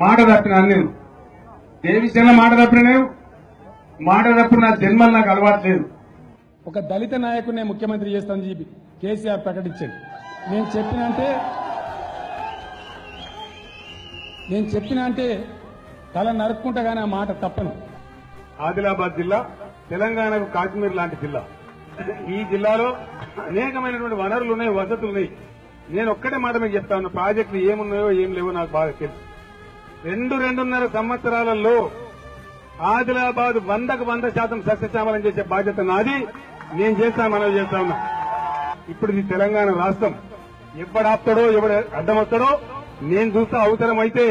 మాట తప్పినా నేను ఏ విషయంలో మాట తప్పినా నేను మాట తప్పిన నా జన్మలు నాకు అలవాటు లేదు. ఒక దళిత నాయకుడినే ముఖ్యమంత్రి చేస్తానని చెప్పి కేసీఆర్ ప్రకటించాడు. నేను చెప్పిన అంటే తల నరుక్కుంటా గానీ ఆ మాట తప్పను. ఆదిలాబాద్ జిల్లా తెలంగాణకు కాశ్మీర్ లాంటి జిల్లా. ఈ జిల్లాలో అనేకమైనటువంటి వనరులు ఉన్నాయి, వసతులు ఉన్నాయి. నేను ఒక్కటే మాట మీకు చెప్తా ఉన్నా, ప్రాజెక్టులు ఏమున్నాయో ఏం లేవో నాకు బాగా తెలుసు. 2-2.5 సంవత్సరాలలో ఆదిలాబాద్ 100% సస్యశ్యామలం చేసే బాధ్యత నాది. నేను మనవి చేస్తా ఉన్నా. ఇప్పుడు ఇది తెలంగాణ రాష్ట్రం. ఎవడాపుతాడో ఎవడు అడ్డమొస్తాడో నేను చూస్తా. అవసరమైతే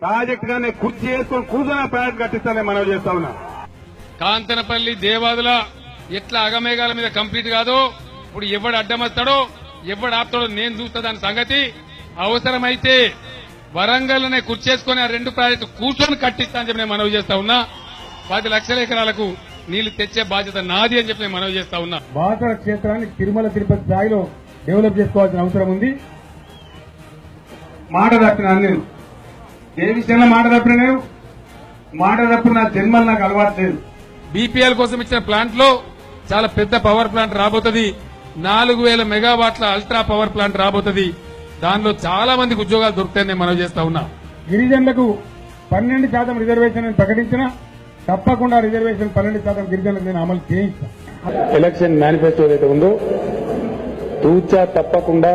ప్రాజెక్ట్ గానే కుర్చీ వేసుకొని కూర్చొని ప్రాజెక్ట్ కట్టిస్తానని మనవి చేస్తా ఉన్నా. కాంతనపల్లి దేవాదుల ఎట్లా అగమేఘాల మీద కంప్లీట్ కాదో ఇప్పుడు ఎవడు అడ్డమస్తాడో ఎవడు ఆపుతాడో నేను చూస్తా. దాని సంగతి అవసరమైతే వరంగల్నే కుర్చేసుకుని ఆ 2 ప్రాజెక్టు కూర్చొని కట్టిస్తా అని చెప్పి నేను మనవి చేస్తా ఉన్నా. 10 లక్షల ఎకరాలకు నీళ్లు తెచ్చే బాధ్యత నాది అని చెప్పి నేను మనవి చేస్తా ఉన్నా. బాసర క్షేత్రాన్ని తిరుమల తిరుపతి స్థాయిలో డెవలప్ చేసుకోవాల్సిన అవసరం ఉంది. మాట తప్పినా నేను ఏ విషయంలో మాట తప్పినా నేను మాట తప్పిన నా జన్మలు నాకు అలవాటు లేదు. బీపీఎల్ కోసం ఇచ్చిన ప్లాంట్ లో చాలా పెద్ద పవర్ ప్లాంట్ రాబోతుంది. 4000 మెగావాట్ల అల్ట్రా పవర్ ప్లాంట్ రాబోతుంది. దానిలో చాలా మందికి ఉద్యోగాలు దొరుకుతాయని నేను మనవి చేస్తా ఉన్నా. గిరిజనులకు 12% రిజర్వేషన్ ప్రకటించిన తప్పకుండా రిజర్వేషన్ 12% గిరిజనులకు నేను అమలు చేయిస్తాను. ఎలక్షన్ మేనిఫెస్టో ఏదైతే ఉందో తూచా తప్పకుండా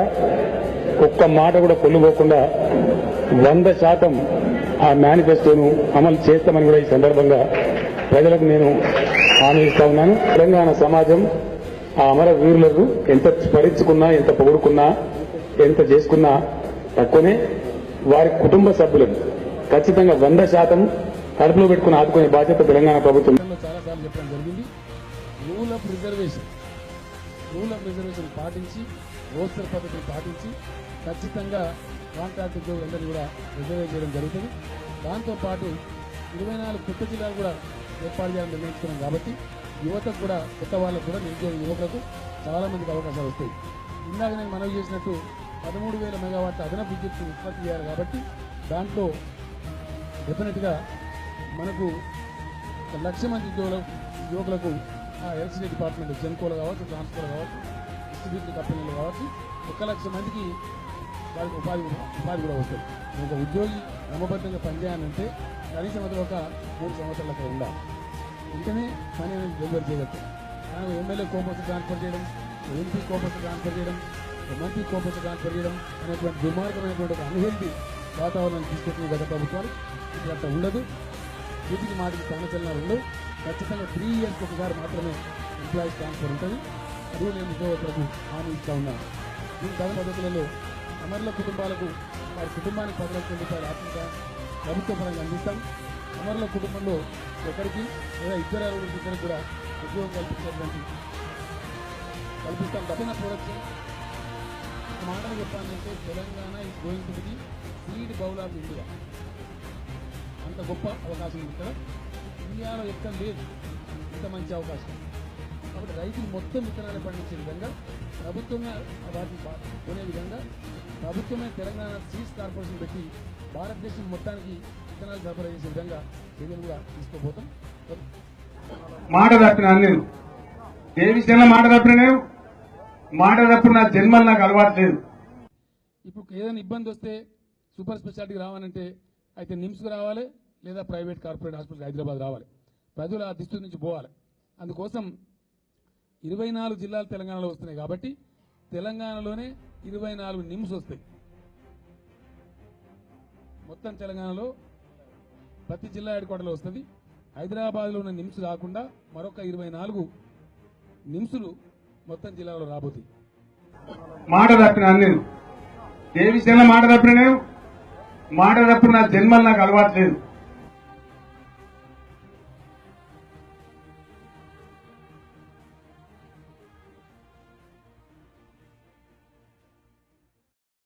ఒక్క మాట కూడా కొల్లుపోకుండా 100% ఆ మేనిఫెస్టోను అమలు చేస్తామని కూడా ఈ సందర్భంగా ప్రజలకు నేను హామీ ఇస్తా ఉన్నాను. తెలంగాణ సమాజం ఆ అమర వీరులకు ఎంత స్మరించుకున్నా, ఎంత పొగుడుకున్నా, ఎంత చేసుకున్నా తక్కువనే. వారి కుటుంబ సభ్యులకు ఖచ్చితంగా 100% కడుపులో పెట్టుకుని ఆదుకునే బాధ్యత తెలంగాణ ప్రభుత్వం. చాలాసార్లు చెప్పడం జరిగింది. రూల్ ఆఫ్ రిజర్వేషన్ పాటించి, రోస్టర్ పద్ధతిని పాటించి ఖచ్చితంగా కాంట్రాక్ట్ ఉద్యోగులందరినీ కూడా రిజర్వ్ చేయడం జరుగుతుంది. దాంతోపాటు 24 కొత్త జిల్లాలు కూడా ఏర్పాటు చేయాలని నిర్ణయించుకున్నాం. కాబట్టి యువతకు కూడా, కొత్త వాళ్ళకు కూడా, నిరుద్యోగ యువకులకు చాలా మందికి అవకాశాలు వస్తాయి. ఇందాక నేను మనవి చేసినట్టు 13,000 మెగావాట్ల అదనపు విద్యుత్ ఉత్పత్తి చేయాలి. కాబట్టి దాంట్లో డెఫినెట్ గా మనకు 1,00,000 మంది యువకులకు ఆ ఎలక్ట్రిసిటీ డిపార్ట్మెంట్ జెన్కోలు కావచ్చు, ట్రాన్స్కోలు కావచ్చు, డిస్ట్రిబ్యూషన్ కంపెనీలు కావచ్చు, 1,00,000 మందికి వారికి ఉపాధి కూడా వస్తుంది. ఒక ఉద్యోగి క్రమబద్ధంగా పనిచేయాలంటే కనీసం అది ఒక 3 సంవత్సరాల అక్కడ ఉండాలి. వెంటనే పని అనేది డెలివరీ చేయగలుగుతాం. మనం ఎమ్మెల్యే కోపస్ ట్రాన్స్ఫర్ చేయడం, ఎంపీ కోపస్ ట్రాన్స్ఫర్ చేయడం, మంత్రి కోపస్ ట్రాన్స్ఫర్ చేయడం అనేటువంటి దుర్మార్గమైనటువంటి ఒక అన్హెల్తీ వాతావరణాన్ని తీసుకొచ్చిన గత ప్రభుత్వాలు ఇప్పుడు అంత ఉండదు. వీటికి మాటికి స్థానచలనాలు ఉండవు. ఖచ్చితంగా 3 years ఒకసారి మాత్రమే ఎంప్లాయీస్ ట్రాన్స్ఫర్ ఉంటుంది. అది నేను ఉద్యోగులకు హామీ ఇస్తా ఉన్నాను. ఈ పద్ధతులలో అమరుల కుటుంబాలకు వారి కుటుంబానికి 10 లక్షల రూపాయలు ఆర్థిక ప్రభుత్వ పరంగా అందిస్తాం. అమరుల కుటుంబంలో ఒకరికి లేదా 2-6 కూడా ఉద్యోగం కల్పిస్తాం. దక్షిణ ప్రొడక్షన్ మాటలు చెప్పాలంటే Telangana is going to be seed bowl of India. అంత గొప్ప అవకాశం ఇక్కడ ఇండియాలో ఎక్కడ లేదు ఇంత మంచి అవకాశం. కాబట్టి రైతులు మొత్తం విత్తనాలు పండించే విధంగా ప్రభుత్వమే వాటిని కొనే విధంగా ప్రభుత్వమే తెలంగాణ సీడ్స్ కార్పొరేషన్ పెట్టి భారతదేశం మొత్తానికి విత్తనాలు సరఫరా చేసే విధంగా చర్యలు కూడా తీసుకోబోతాం. మాట తప్పినా నేను ఏ విషయంలో మాట తప్పినా నేను మాట తప్పిన నా జన్మలు నాకు అలవాటు లేదు. ఇప్పుడు ఏదైనా ఇబ్బంది వస్తే సూపర్ స్పెషాలిటీకి రావాలంటే అయితే నిమ్స్కి రావాలి, లేదా ప్రైవేట్ కార్పొరేట్ హాస్పిటల్ హైదరాబాద్ రావాలి. ప్రజలు ఆ దిస్తు నుంచి పోవాలి. అందుకోసం 24 జిల్లాలు తెలంగాణలో వస్తున్నాయి. కాబట్టి తెలంగాణలోనే 24 నిమ్స్ వస్తాయి. మొత్తం తెలంగాణలో ప్రతి జిల్లా హెడ్ క్వార్టర్లో వస్తుంది. హైదరాబాద్లో ఉన్న నిమ్స్ కాకుండా మరొక 24 నిమ్స్లు మొత్తం జిల్లాలో రాబోతాయి. మాట తప్పినా నేను ఏ విషయంలో మాట తప్పినా నేను మాట తప్పిన నా జన్మలు నాకు అలవాటు లేదు.